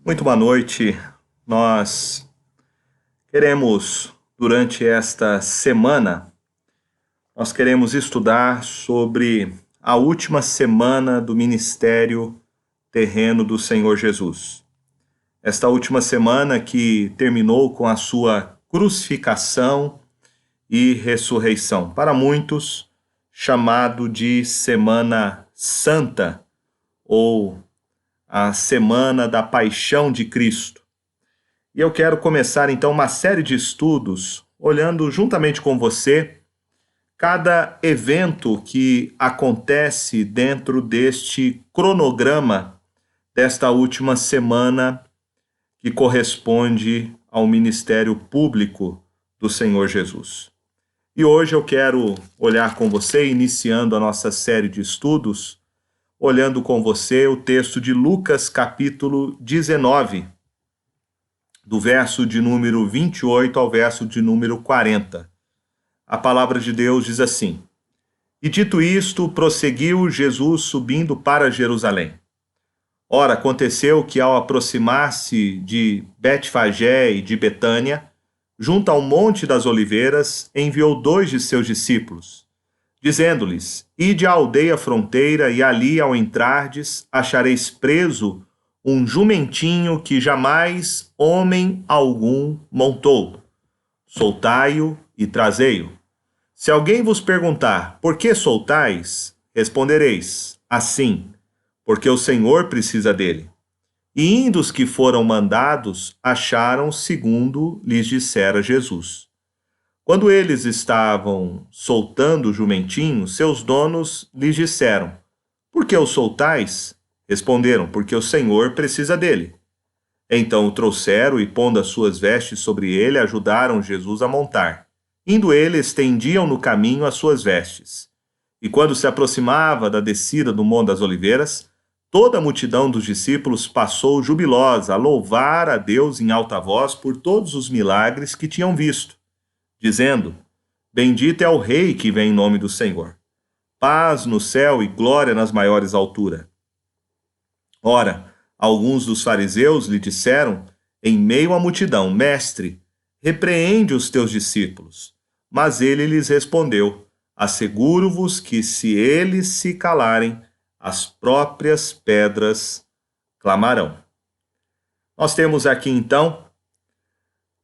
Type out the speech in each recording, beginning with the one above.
Muito boa noite. Nós queremos, durante esta semana, nós queremos estudar sobre a última semana do ministério terreno do Senhor Jesus. Esta última semana que terminou com a sua crucificação e ressurreição. Para muitos, chamado de Semana Santa ou a Semana da Paixão de Cristo. E eu quero começar então uma série de estudos, olhando juntamente com você cada evento que acontece dentro deste cronograma desta última semana que corresponde ao ministério público do Senhor Jesus. E hoje eu quero olhar com você, iniciando a nossa série de estudos, olhando com você o texto de Lucas capítulo 19, do verso de número 28 ao verso de número 40. A palavra de Deus diz assim: E dito isto, prosseguiu Jesus subindo para Jerusalém. Ora, aconteceu que ao aproximar-se de Betfagé e de Betânia, junto ao Monte das Oliveiras, enviou 2 de seus discípulos, dizendo-lhes: Ide à aldeia fronteira, e ali, ao entrardes, achareis preso um jumentinho que jamais homem algum montou. Soltai-o e trazei-o. Se alguém vos perguntar: Por que soltais? Respondereis: Assim, porque o Senhor precisa dele. E indo os que foram mandados, acharam segundo lhes dissera Jesus. Quando eles estavam soltando o jumentinho, seus donos lhes disseram: Por que o soltais? Responderam: Porque o Senhor precisa dele. Então o trouxeram e, pondo as suas vestes sobre ele, ajudaram Jesus a montar. Indo ele, estendiam no caminho as suas vestes. E quando se aproximava da descida do Monte das Oliveiras, toda a multidão dos discípulos passou jubilosa a louvar a Deus em alta voz por todos os milagres que tinham visto, dizendo: Bendito é o Rei que vem em nome do Senhor. Paz no céu e glória nas maiores alturas. Ora, alguns dos fariseus lhe disseram, em meio à multidão: Mestre, repreende os teus discípulos. Mas ele lhes respondeu: Asseguro-vos que se eles se calarem, as próprias pedras clamarão. Nós temos aqui então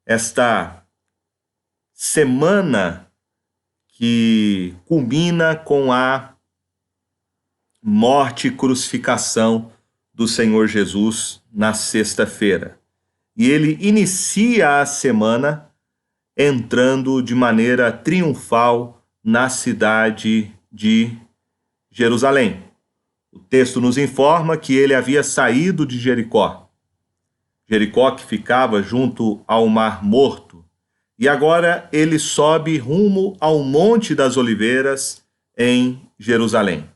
esta semana que culmina com a morte e crucificação do Senhor Jesus na sexta-feira. E ele inicia a semana entrando de maneira triunfal na cidade de Jerusalém. O texto nos informa que ele havia saído de Jericó. Jericó que ficava junto ao Mar Morto. E agora ele sobe rumo ao Monte das Oliveiras em Jerusalém.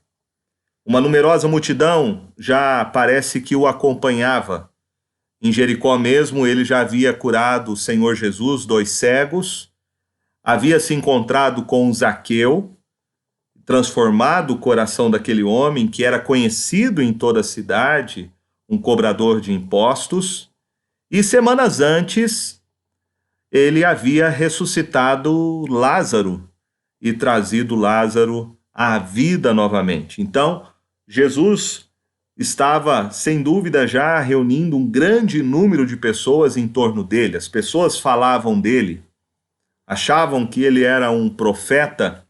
Uma numerosa multidão já parece que o acompanhava. Em Jericó mesmo ele já havia curado o Senhor Jesus 2 cegos, havia se encontrado com Zaqueu, transformado o coração daquele homem que era conhecido em toda a cidade, um cobrador de impostos, e semanas antes ele havia ressuscitado Lázaro e trazido Lázaro à vida novamente. Então, Jesus estava, sem dúvida, já reunindo um grande número de pessoas em torno dele. As pessoas falavam dele, achavam que ele era um profeta.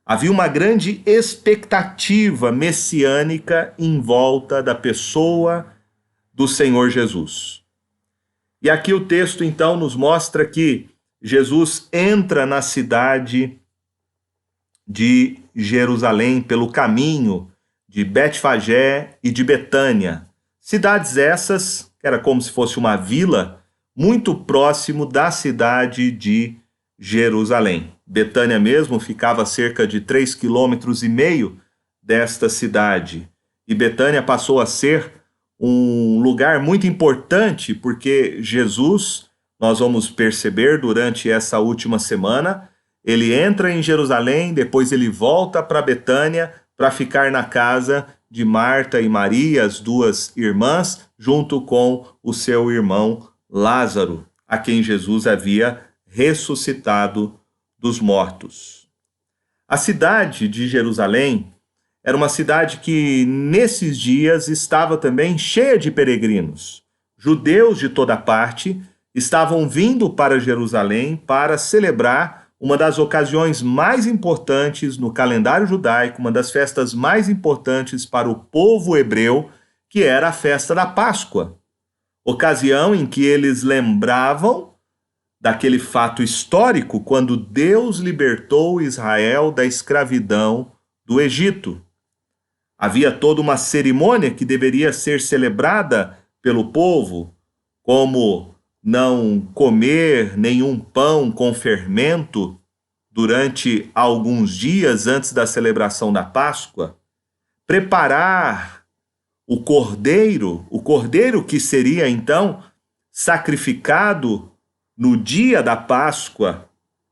Havia uma grande expectativa messiânica em volta da pessoa do Senhor Jesus. E aqui o texto, então, nos mostra que Jesus entra na cidade de Jerusalém pelo caminho de Betfagé e de Betânia. Cidades essas, que era como se fosse uma vila, muito próximo da cidade de Jerusalém. Betânia mesmo ficava a cerca de 3,5 km desta cidade. E Betânia passou a ser um lugar muito importante, porque Jesus, nós vamos perceber durante essa última semana, ele entra em Jerusalém, depois ele volta para Betânia para ficar na casa de Marta e Maria, as duas irmãs, junto com o seu irmão Lázaro, a quem Jesus havia ressuscitado dos mortos. A cidade de Jerusalém era uma cidade que, nesses dias, estava também cheia de peregrinos. Judeus de toda parte estavam vindo para Jerusalém para celebrar uma das ocasiões mais importantes no calendário judaico, uma das festas mais importantes para o povo hebreu, que era a festa da Páscoa. Ocasião em que eles lembravam daquele fato histórico quando Deus libertou Israel da escravidão do Egito. Havia toda uma cerimônia que deveria ser celebrada pelo povo, como não comer nenhum pão com fermento durante alguns dias antes da celebração da Páscoa, preparar o cordeiro que seria então sacrificado no dia da Páscoa,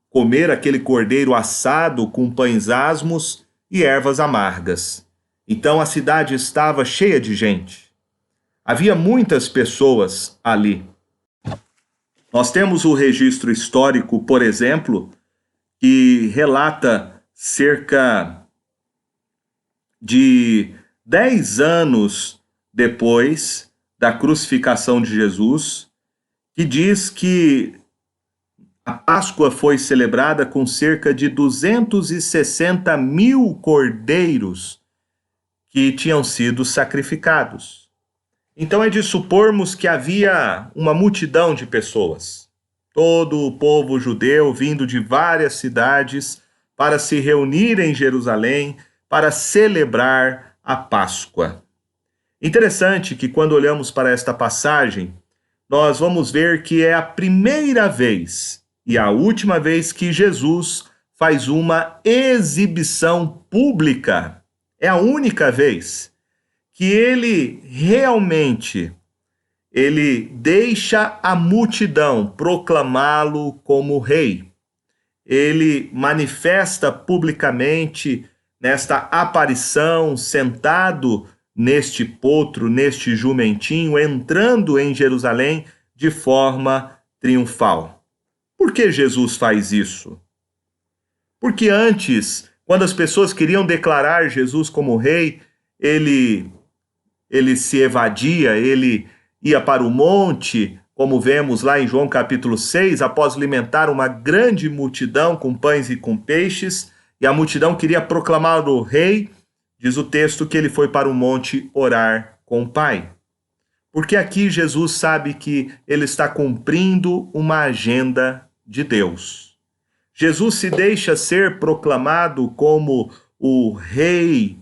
comer aquele cordeiro assado com pães asmos e ervas amargas. Então a cidade estava cheia de gente. Havia muitas pessoas ali. Nós temos o registro histórico, por exemplo, que relata cerca de 10 anos depois da crucificação de Jesus, que diz que a Páscoa foi celebrada com cerca de 260 mil cordeiros que tinham sido sacrificados. Então é de supormos que havia uma multidão de pessoas, todo o povo judeu vindo de várias cidades para se reunir em Jerusalém para celebrar a Páscoa. Interessante que quando olhamos para esta passagem, nós vamos ver que é a primeira vez e a última vez que Jesus faz uma exibição pública. É a única vez que ele realmente deixa a multidão proclamá-lo como rei. Ele manifesta publicamente nesta aparição, sentado neste potro, neste jumentinho, entrando em Jerusalém de forma triunfal. Por que Jesus faz isso? Porque antes, quando as pessoas queriam declarar Jesus como rei, ele se evadia, ele ia para o monte, como vemos lá em João capítulo 6, após alimentar uma grande multidão com pães e com peixes, e a multidão queria proclamar o rei. Diz o texto que ele foi para o monte orar com o Pai. Porque aqui Jesus sabe que ele está cumprindo uma agenda de Deus. Jesus se deixa ser proclamado como o rei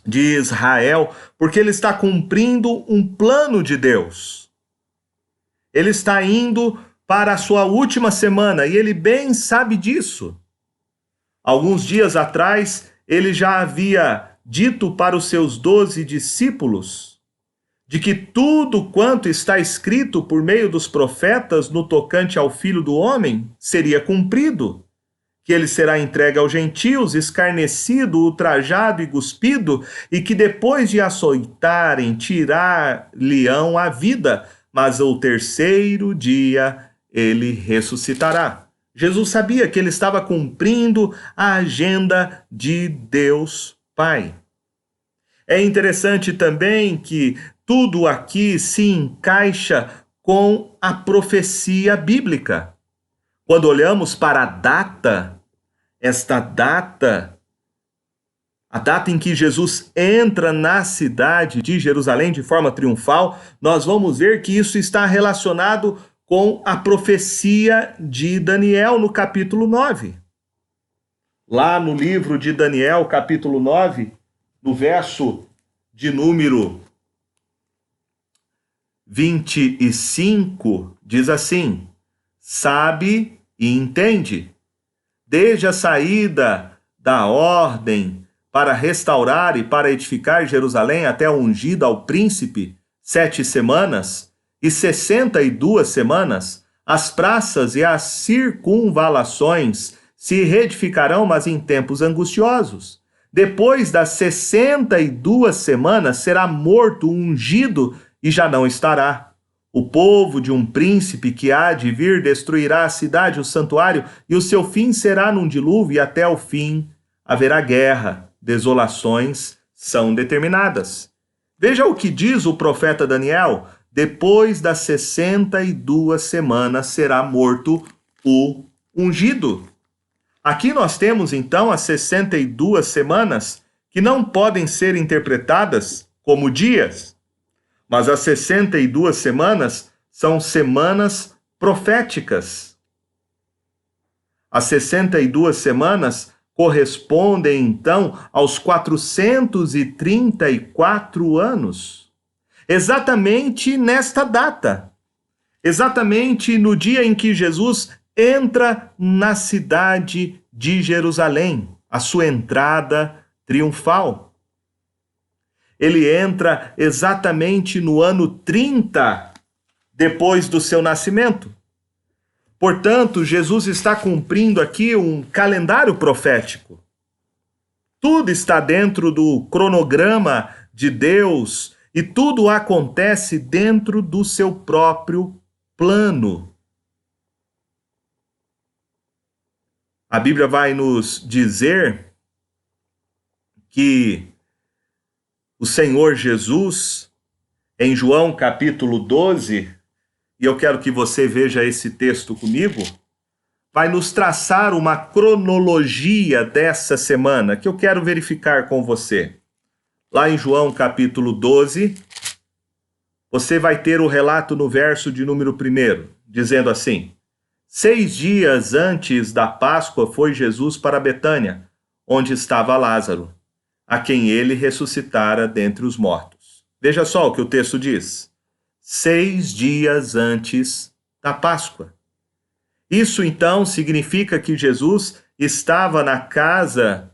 de Israel, porque ele está cumprindo um plano de Deus. Ele está indo para a sua última semana e ele bem sabe disso. Alguns dias atrás, ele já havia dito para os seus 12 discípulos de que tudo quanto está escrito por meio dos profetas no tocante ao Filho do Homem seria cumprido, que ele será entregue aos gentios, escarnecido, ultrajado e cuspido, e que depois de açoitarem, tirar-lhe-ão a vida, mas ao terceiro dia ele ressuscitará. Jesus sabia que ele estava cumprindo a agenda de Deus Pai. É interessante também que tudo aqui se encaixa com a profecia bíblica. Quando olhamos para a data, esta data, a data em que Jesus entra na cidade de Jerusalém de forma triunfal, nós vamos ver que isso está relacionado com a profecia de Daniel no capítulo 9. Lá no livro de Daniel, capítulo 9, no verso de número 25, diz assim: sabe e entende, desde a saída da ordem para restaurar e para edificar Jerusalém até a ungida ao príncipe, 7 semanas, e 62 semanas, as praças e as circunvalações se reedificarão, mas em tempos angustiosos. Depois das 62 semanas, será morto o ungido e já não estará. O povo de um príncipe que há de vir destruirá a cidade, o santuário, e o seu fim será num dilúvio, e até o fim haverá guerra. Desolações são determinadas. Veja o que diz o profeta Daniel: depois das 62 semanas será morto o ungido. Aqui nós temos então as 62 semanas que não podem ser interpretadas como dias, mas as 62 semanas são semanas proféticas. As 62 semanas correspondem então aos 434 anos. Exatamente nesta data, exatamente no dia em que Jesus entra na cidade de Jerusalém, a sua entrada triunfal. Ele entra exatamente no ano 30 depois do seu nascimento. Portanto, Jesus está cumprindo aqui um calendário profético. Tudo está dentro do cronograma de Deus e tudo acontece dentro do seu próprio plano. A Bíblia vai nos dizer que o Senhor Jesus, em João capítulo 12, e eu quero que você veja esse texto comigo, vai nos traçar uma cronologia dessa semana que eu quero verificar com você. Lá em João capítulo 12, você vai ter o relato no verso de número 1, dizendo assim: 6 dias antes da Páscoa foi Jesus para Betânia, onde estava Lázaro, a quem ele ressuscitara dentre os mortos. Veja só o que o texto diz. 6 dias antes da Páscoa. Isso então significa que Jesus estava na casa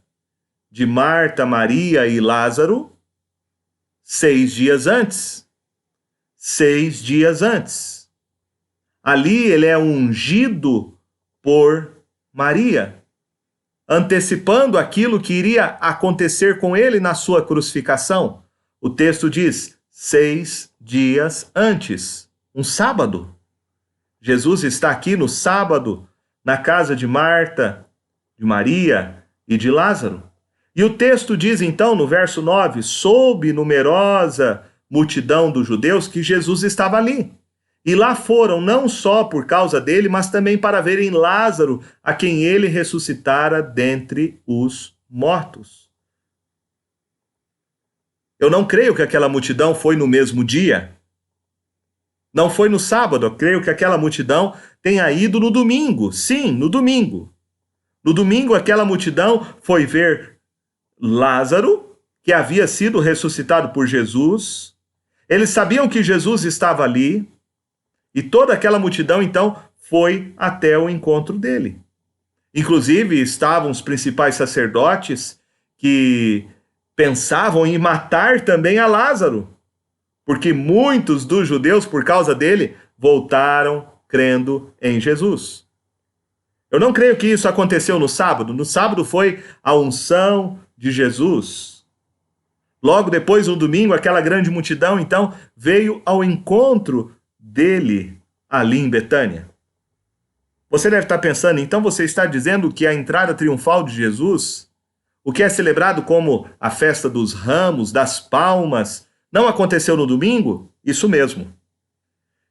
de Marta, Maria e Lázaro 6 dias antes. 6 dias antes. Ali ele é ungido por Maria, antecipando aquilo que iria acontecer com ele na sua crucificação. O texto diz 6 dias antes, um sábado. Jesus está aqui no sábado, na casa de Marta, de Maria e de Lázaro. E o texto diz então, no verso 9, soube numerosa multidão dos judeus que Jesus estava ali. E lá foram não só por causa dele, mas também para verem Lázaro, a quem ele ressuscitara dentre os mortos. Eu não creio que aquela multidão foi no mesmo dia. Não foi no sábado. Eu creio que aquela multidão tenha ido no domingo. Sim, no domingo. No domingo, aquela multidão foi ver Lázaro, que havia sido ressuscitado por Jesus. Eles sabiam que Jesus estava ali. E toda aquela multidão, então, foi até o encontro dele. Inclusive, estavam os principais sacerdotes que pensavam em matar também a Lázaro, porque muitos dos judeus, por causa dele, voltaram crendo em Jesus. Eu não creio que isso aconteceu no sábado. No sábado foi a unção de Jesus. Logo depois, no domingo, aquela grande multidão, então, veio ao encontro dele ali em Betânia. Você deve estar pensando, então você está dizendo que a entrada triunfal de Jesus, o que é celebrado como a festa dos ramos, das palmas, não aconteceu no domingo? Isso mesmo.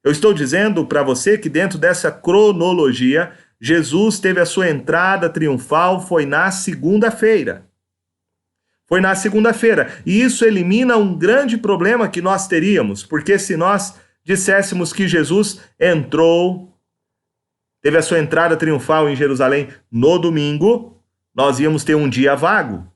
Eu estou dizendo para você que dentro dessa cronologia, Jesus teve a sua entrada triunfal, foi na segunda-feira. Foi na segunda-feira. E isso elimina um grande problema que nós teríamos, porque se nós disséssemos que Jesus entrou, teve a sua entrada triunfal em Jerusalém no domingo, nós íamos ter um dia vago.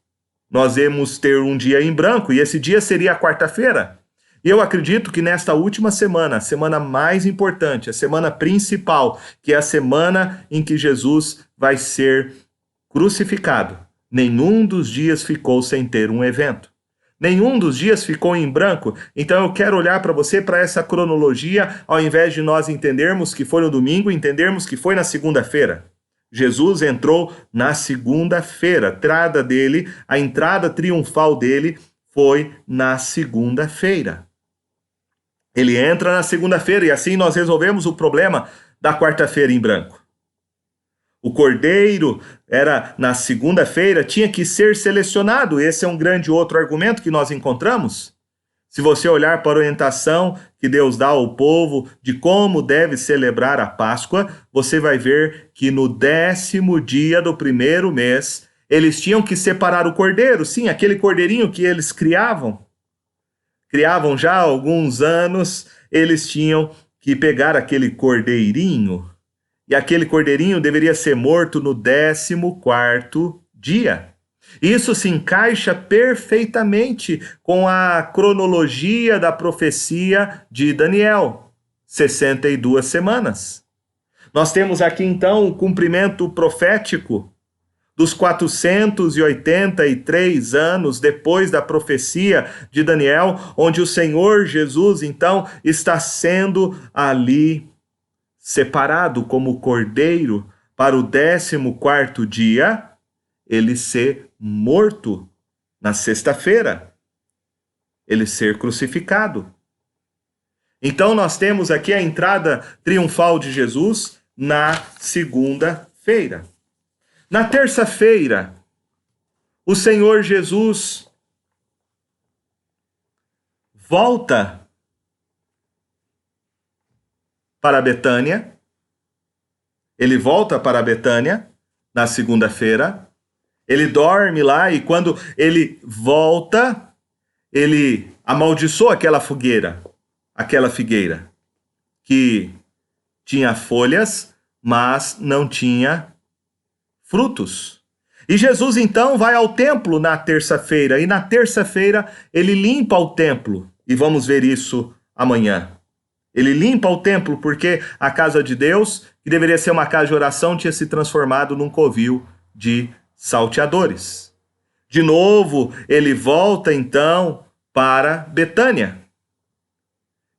Nós íamos ter um dia em branco, e esse dia seria a quarta-feira. E eu acredito que nesta última semana, a semana mais importante, a semana principal, que é a semana em que Jesus vai ser crucificado, nenhum dos dias ficou sem ter um evento. Nenhum dos dias ficou em branco. Então eu quero olhar para você, para essa cronologia, ao invés de nós entendermos que foi no domingo, entendermos que foi na segunda-feira. Jesus entrou na segunda-feira. A entrada triunfal dele foi na segunda-feira. Ele entra na segunda-feira e assim nós resolvemos o problema da quarta-feira em branco. O cordeiro era na segunda-feira, tinha que ser selecionado. Esse é um grande outro argumento que nós encontramos. Se você olhar para a orientação que Deus dá ao povo de como deve celebrar a Páscoa, você vai ver que no 10º dia do primeiro mês, eles tinham que separar o cordeiro. Sim, aquele cordeirinho que eles criavam já há alguns anos, eles tinham que pegar aquele cordeirinho, e aquele cordeirinho deveria ser morto no 14º dia. Isso se encaixa perfeitamente com a cronologia da profecia de Daniel, 62 semanas. Nós temos aqui então o cumprimento profético dos 483 anos depois da profecia de Daniel, onde o Senhor Jesus então está sendo ali separado como cordeiro para o 14º dia, ele ser morto na sexta-feira, ele ser crucificado. Então nós temos aqui a entrada triunfal de Jesus na segunda-feira. Na terça-feira, o Senhor Jesus volta para Betânia. Ele volta para Betânia na segunda-feira. Ele dorme lá e quando ele volta, ele amaldiçoa aquela figueira que tinha folhas, mas não tinha frutos. E Jesus então vai ao templo na terça-feira, e na terça-feira ele limpa o templo, e vamos ver isso amanhã. Ele limpa o templo porque a casa de Deus, que deveria ser uma casa de oração, tinha se transformado num covil de salteadores. De novo, ele volta então para Betânia.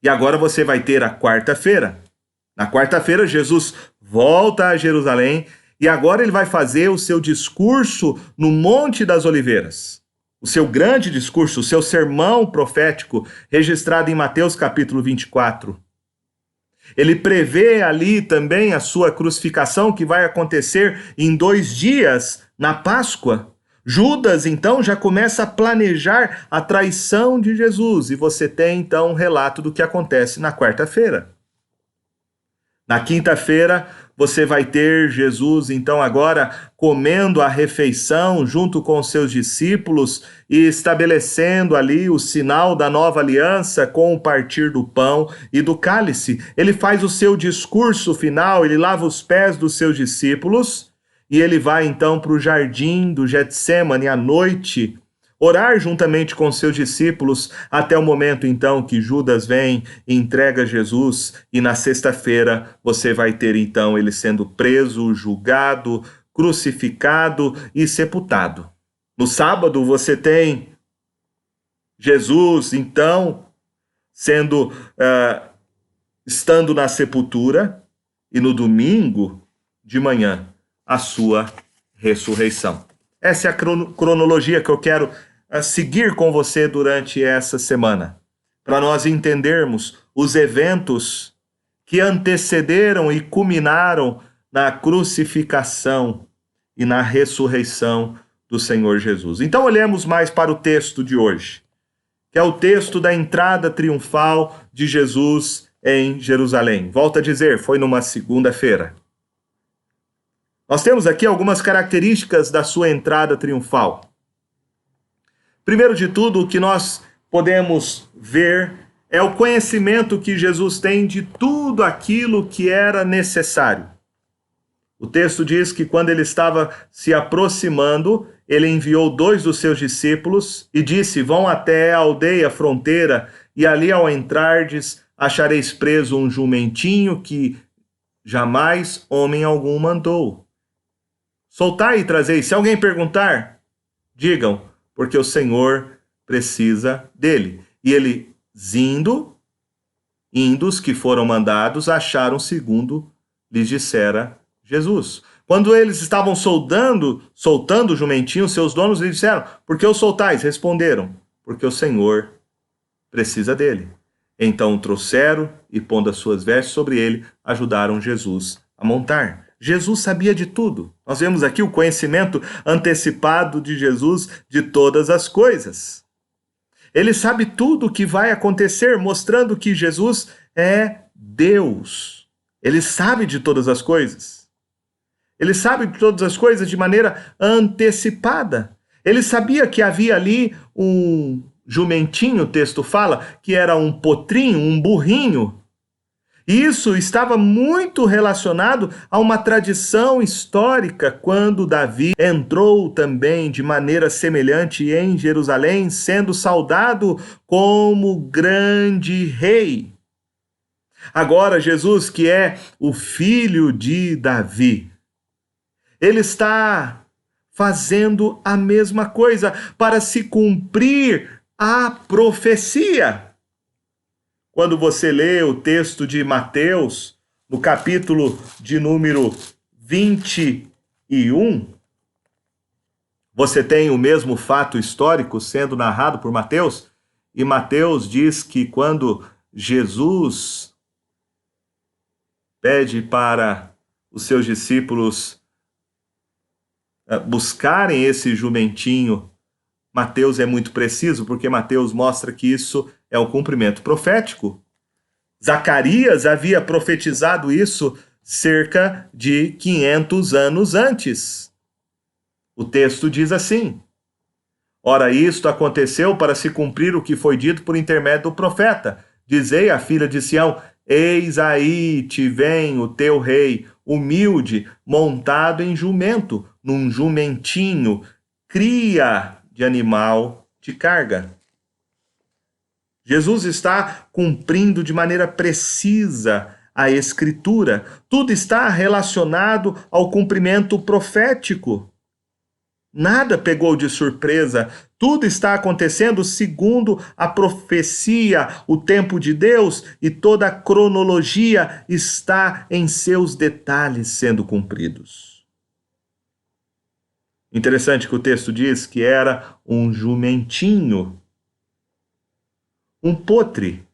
E agora você vai ter a quarta-feira. Na quarta-feira, Jesus volta a Jerusalém e agora ele vai fazer o seu discurso no Monte das Oliveiras. O seu grande discurso, o seu sermão profético, registrado em Mateus capítulo 24. Ele prevê ali também a sua crucificação, que vai acontecer em 2 dias, na Páscoa. Judas, então, já começa a planejar a traição de Jesus. E você tem, então, um relato do que acontece na quarta-feira. Na quinta-feira, você vai ter Jesus, então, agora comendo a refeição junto com os seus discípulos e estabelecendo ali o sinal da nova aliança com o partir do pão e do cálice. Ele faz o seu discurso final, ele lava os pés dos seus discípulos e ele vai, então, para o jardim do Getsêmani à noite, orar juntamente com seus discípulos até o momento, então, que Judas vem e entrega Jesus. E na sexta-feira você vai ter, então, ele sendo preso, julgado, crucificado e sepultado. No sábado você tem Jesus, então, estando na sepultura, e no domingo de manhã, a sua ressurreição. Essa é a cronologia que eu quero seguir com você durante essa semana, para nós entendermos os eventos que antecederam e culminaram na crucificação e na ressurreição do Senhor Jesus. Então olhemos mais para o texto de hoje, que é o texto da entrada triunfal de Jesus em Jerusalém. Volto a dizer, foi numa segunda-feira. Nós temos aqui algumas características da sua entrada triunfal. Primeiro de tudo, o que nós podemos ver é o conhecimento que Jesus tem de tudo aquilo que era necessário. O texto diz que quando ele estava se aproximando, ele enviou 2 dos seus discípulos e disse: vão até a aldeia fronteira e ali ao entrardes achareis preso um jumentinho que jamais homem algum mandou. Soltai e trazei. Se alguém perguntar, digam, porque o Senhor precisa dele. E eles indo os que foram mandados, acharam segundo lhes dissera Jesus. Quando eles estavam soltando o jumentinho, seus donos lhe disseram: por que o soltais? Responderam: porque o Senhor precisa dele. Então o trouxeram e, pondo as suas vestes sobre ele, ajudaram Jesus a montar. Jesus sabia de tudo. Nós vemos aqui o conhecimento antecipado de Jesus de todas as coisas. Ele sabe tudo o que vai acontecer, mostrando que Jesus é Deus. Ele sabe de todas as coisas. Ele sabe de todas as coisas de maneira antecipada. Ele sabia que havia ali um jumentinho, o texto fala, que era um potrinho, um burrinho. Isso estava muito relacionado a uma tradição histórica, quando Davi entrou também de maneira semelhante em Jerusalém, sendo saudado como grande rei. Agora, Jesus, que é o filho de Davi, ele está fazendo a mesma coisa para se cumprir a profecia. Quando você lê o texto de Mateus, no capítulo de número 21, você tem o mesmo fato histórico sendo narrado por Mateus, e Mateus diz que quando Jesus pede para os seus discípulos buscarem esse jumentinho, Mateus é muito preciso, porque Mateus mostra que isso é o cumprimento profético. Zacarias havia profetizado isso cerca de 500 anos antes. O texto diz assim: ora, isto aconteceu para se cumprir o que foi dito por intermédio do profeta. Dizei à filha de Sião: eis aí te vem o teu rei, humilde, montado em jumento, num jumentinho, cria de animal de carga. Jesus está cumprindo de maneira precisa a Escritura. Tudo está relacionado ao cumprimento profético. Nada pegou de surpresa. Tudo está acontecendo segundo a profecia, o tempo de Deus, e toda a cronologia está em seus detalhes sendo cumpridos. Interessante que o texto diz que era um jumentinho, um potre,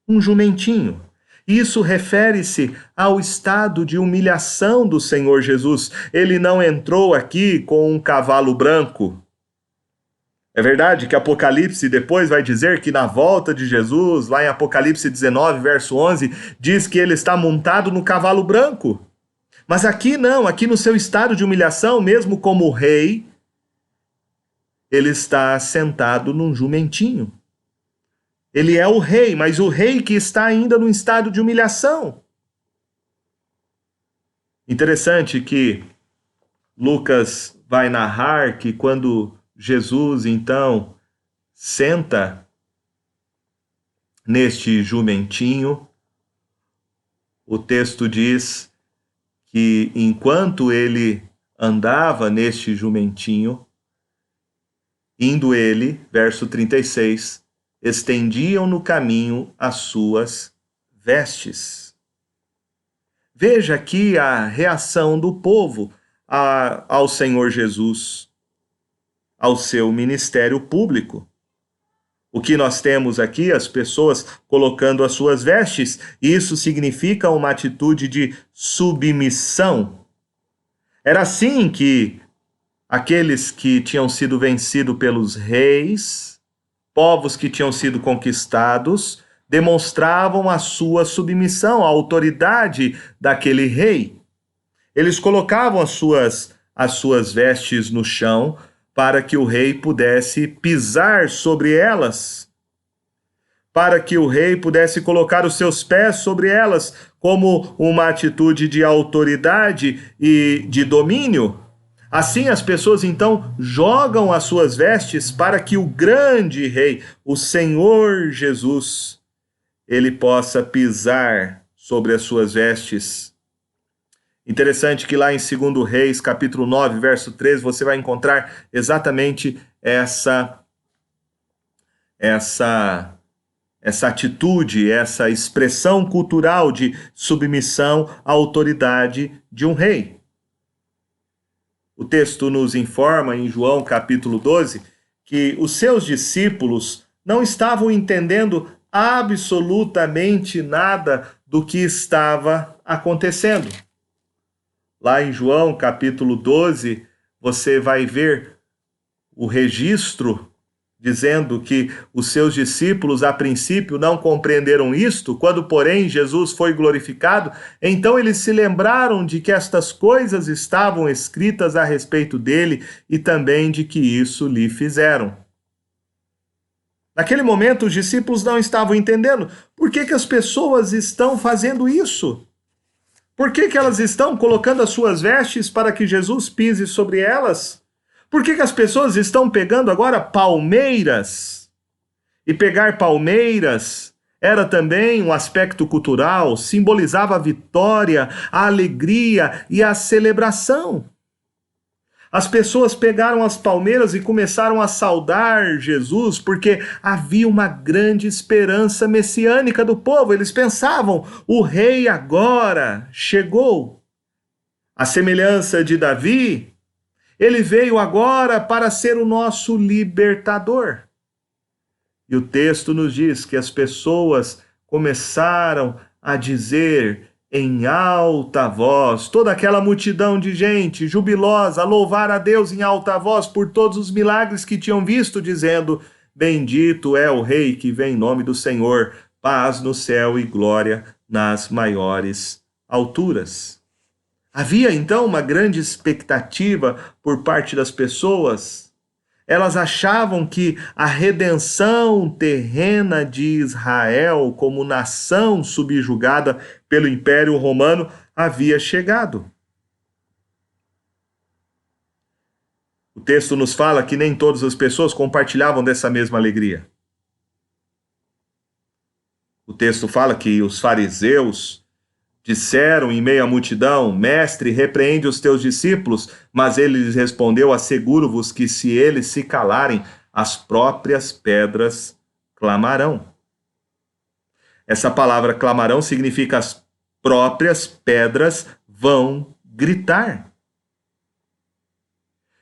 um jumentinho. Isso refere-se ao estado de humilhação do Senhor Jesus. Ele não entrou aqui com um cavalo branco. É verdade que Apocalipse depois vai dizer que na volta de Jesus, lá em Apocalipse 19, verso 11, diz que ele está montado no cavalo branco. Mas aqui não, aqui no seu estado de humilhação, mesmo como rei, ele está sentado num jumentinho. Ele é o rei, mas o rei que está ainda no estado de humilhação. Interessante que Lucas vai narrar que quando Jesus, então, senta neste jumentinho, o texto diz que enquanto ele andava neste jumentinho, indo ele, verso 36, estendiam no caminho as suas vestes. Veja aqui a reação do povo ao Senhor Jesus, ao seu ministério público. O que nós temos aqui, as pessoas colocando as suas vestes, isso significa uma atitude de submissão. Era assim que aqueles que tinham sido vencidos pelos reis, povos que tinham sido conquistados, demonstravam a sua submissão à autoridade daquele rei. Eles colocavam as suas vestes no chão para que o rei pudesse pisar sobre elas, para que o rei pudesse colocar os seus pés sobre elas, como uma atitude de autoridade e de domínio. Assim, as pessoas então jogam as suas vestes para que o grande rei, o Senhor Jesus, ele possa pisar sobre as suas vestes. Interessante que lá em 2 Reis, capítulo 9, verso 13, você vai encontrar exatamente essa atitude, essa expressão cultural de submissão à autoridade de um rei. O texto nos informa, em João capítulo 12, que os seus discípulos não estavam entendendo absolutamente nada do que estava acontecendo. Lá em João capítulo 12, você vai ver o registro dizendo que os seus discípulos, a princípio, não compreenderam isto, quando, porém, Jesus foi glorificado, então eles se lembraram de que estas coisas estavam escritas a respeito dele e também de que isso lhe fizeram. Naquele momento, os discípulos não estavam entendendo por que as pessoas estão fazendo isso. Por que elas estão colocando as suas vestes para que Jesus pise sobre elas? Por que as pessoas estão pegando agora palmeiras? E pegar palmeiras era também um aspecto cultural, simbolizava a vitória, a alegria e a celebração. As pessoas pegaram as palmeiras e começaram a saudar Jesus porque havia uma grande esperança messiânica do povo. Eles pensavam, o rei agora chegou. A semelhança de Davi, ele veio agora para ser o nosso libertador. E o texto nos diz que as pessoas começaram a dizer em alta voz, toda aquela multidão de gente jubilosa, a louvar a Deus em alta voz por todos os milagres que tinham visto, dizendo, bendito é o Rei que vem em nome do Senhor, paz no céu e glória nas maiores alturas. Havia então uma grande expectativa por parte das pessoas. Elas achavam que a redenção terrena de Israel, como nação subjugada pelo Império Romano, havia chegado. O texto nos fala que nem todas as pessoas compartilhavam dessa mesma alegria. O texto fala que os fariseus disseram em meio à multidão, mestre, repreende os teus discípulos, mas ele lhes respondeu, asseguro-vos que se eles se calarem, as próprias pedras clamarão. Essa palavra clamarão significa as próprias pedras vão gritar.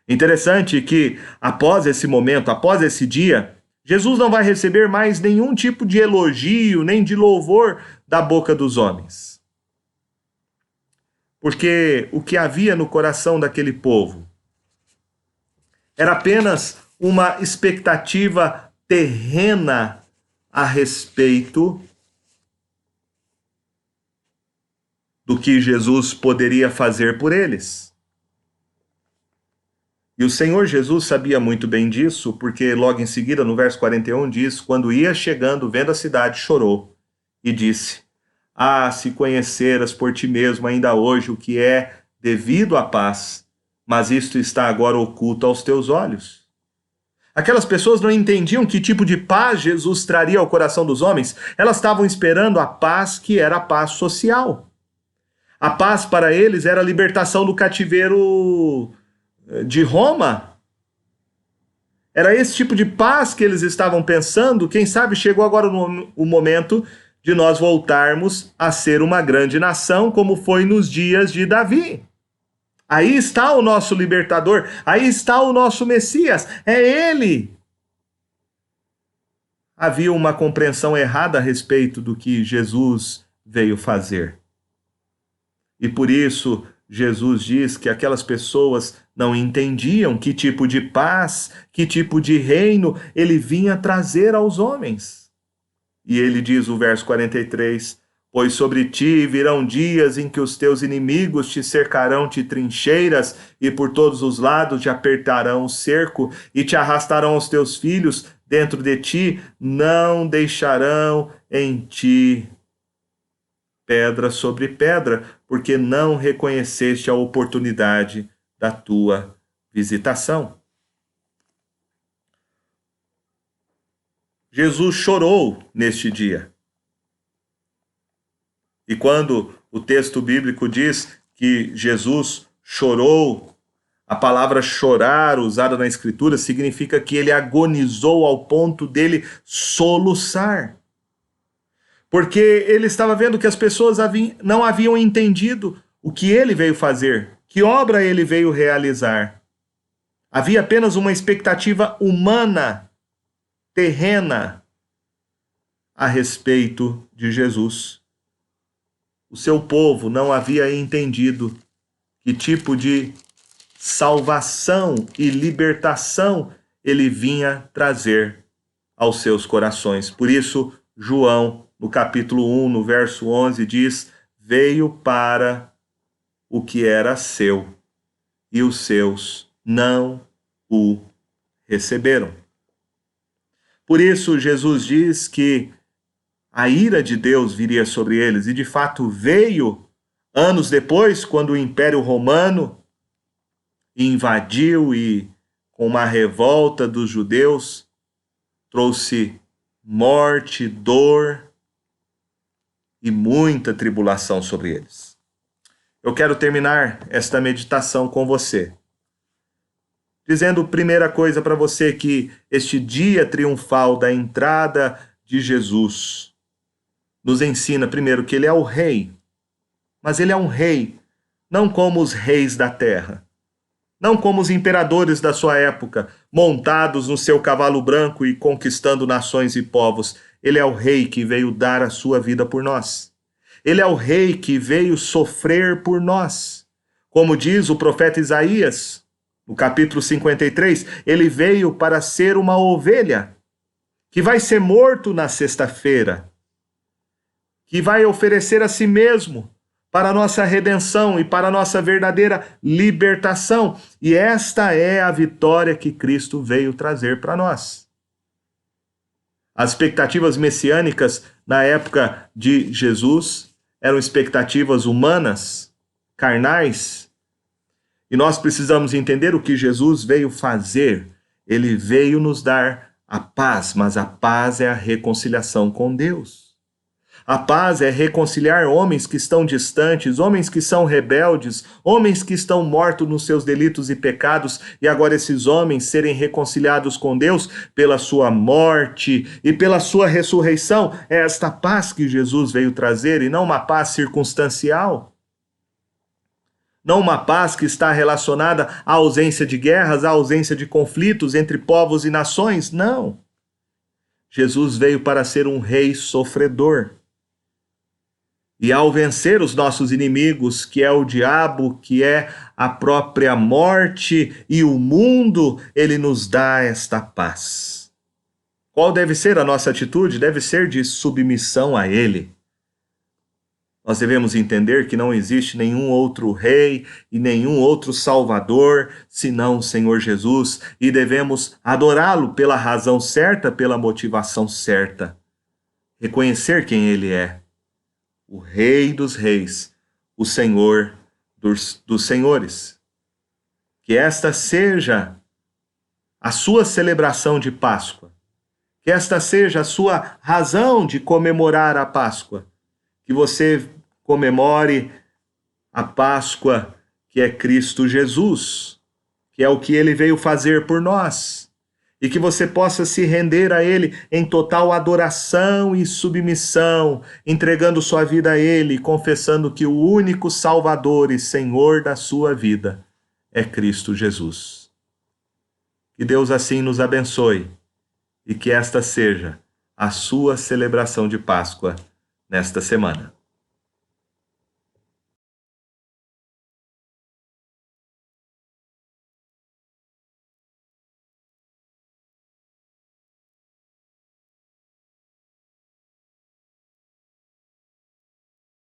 Interessante que após esse momento, após esse dia, Jesus não vai receber mais nenhum tipo de elogio, nem de louvor da boca dos homens. Porque o que havia no coração daquele povo era apenas uma expectativa terrena a respeito do que Jesus poderia fazer por eles. E o Senhor Jesus sabia muito bem disso, porque logo em seguida, no verso 41, diz, quando ia chegando, vendo a cidade, chorou e disse, ah, se conheceras por ti mesmo ainda hoje o que é devido à paz, mas isto está agora oculto aos teus olhos. Aquelas pessoas não entendiam que tipo de paz Jesus traria ao coração dos homens. Elas estavam esperando a paz que era a paz social. A paz para eles era a libertação do cativeiro de Roma. Era esse tipo de paz que eles estavam pensando. Quem sabe chegou agora o momento de nós voltarmos a ser uma grande nação, como foi nos dias de Davi. Aí está o nosso libertador, aí está o nosso Messias, é ele. Havia uma compreensão errada a respeito do que Jesus veio fazer. E por isso, Jesus diz que aquelas pessoas não entendiam que tipo de paz, que tipo de reino ele vinha trazer aos homens. E ele diz o verso 43, pois sobre ti virão dias em que os teus inimigos te cercarão de trincheiras e por todos os lados te apertarão o cerco e te arrastarão os teus filhos dentro de ti, não deixarão em ti pedra sobre pedra, porque não reconheceste a oportunidade da tua visitação. Jesus chorou neste dia. E quando o texto bíblico diz que Jesus chorou, a palavra chorar usada na Escritura significa que ele agonizou ao ponto dele soluçar. Porque ele estava vendo que as pessoas não haviam entendido o que ele veio fazer. Que obra ele veio realizar? Havia apenas uma expectativa humana, terrena, a respeito de Jesus. O seu povo não havia entendido que tipo de salvação e libertação ele vinha trazer aos seus corações. Por isso, João, no capítulo 1, no verso 11, diz: veio para o que era seu, e os seus não o receberam. Por isso, Jesus diz que a ira de Deus viria sobre eles, e de fato veio anos depois, quando o Império Romano invadiu e, com uma revolta dos judeus, trouxe morte, dor e muita tribulação sobre eles. Eu quero terminar esta meditação com você, dizendo primeira coisa para você, que este dia triunfal da entrada de Jesus nos ensina primeiro que ele é o rei, mas ele é um rei não como os reis da terra, não como os imperadores da sua época, montados no seu cavalo branco e conquistando nações e povos. Ele é o rei que veio dar a sua vida por nós. Ele é o rei que veio sofrer por nós. Como diz o profeta Isaías, no capítulo 53, ele veio para ser uma ovelha que vai ser morto na sexta-feira, que vai oferecer a si mesmo para a nossa redenção e para a nossa verdadeira libertação. E esta é a vitória que Cristo veio trazer para nós. As expectativas messiânicas na época de Jesus eram expectativas humanas, carnais, e nós precisamos entender o que Jesus veio fazer. Ele veio nos dar a paz, mas a paz é a reconciliação com Deus. A paz é reconciliar homens que estão distantes, homens que são rebeldes, homens que estão mortos nos seus delitos e pecados, e agora esses homens serem reconciliados com Deus pela sua morte e pela sua ressurreição. É esta paz que Jesus veio trazer, e não uma paz circunstancial. Não uma paz que está relacionada à ausência de guerras, à ausência de conflitos entre povos e nações. Não. Jesus veio para ser um rei sofredor. E ao vencer os nossos inimigos, que é o diabo, que é a própria morte e o mundo, ele nos dá esta paz. Qual deve ser a nossa atitude? Deve ser de submissão a ele. Nós devemos entender que não existe nenhum outro rei e nenhum outro salvador senão o Senhor Jesus, e devemos adorá-lo pela razão certa, pela motivação certa. Reconhecer quem ele é. O Rei dos Reis, o Senhor dos Senhores. Que esta seja a sua celebração de Páscoa. Que esta seja a sua razão de comemorar a Páscoa. Que você comemore a Páscoa, que é Cristo Jesus, que é o que ele veio fazer por nós. E que você possa se render a ele em total adoração e submissão, entregando sua vida a ele, confessando que o único Salvador e Senhor da sua vida é Cristo Jesus. Que Deus assim nos abençoe e que esta seja a sua celebração de Páscoa nesta semana.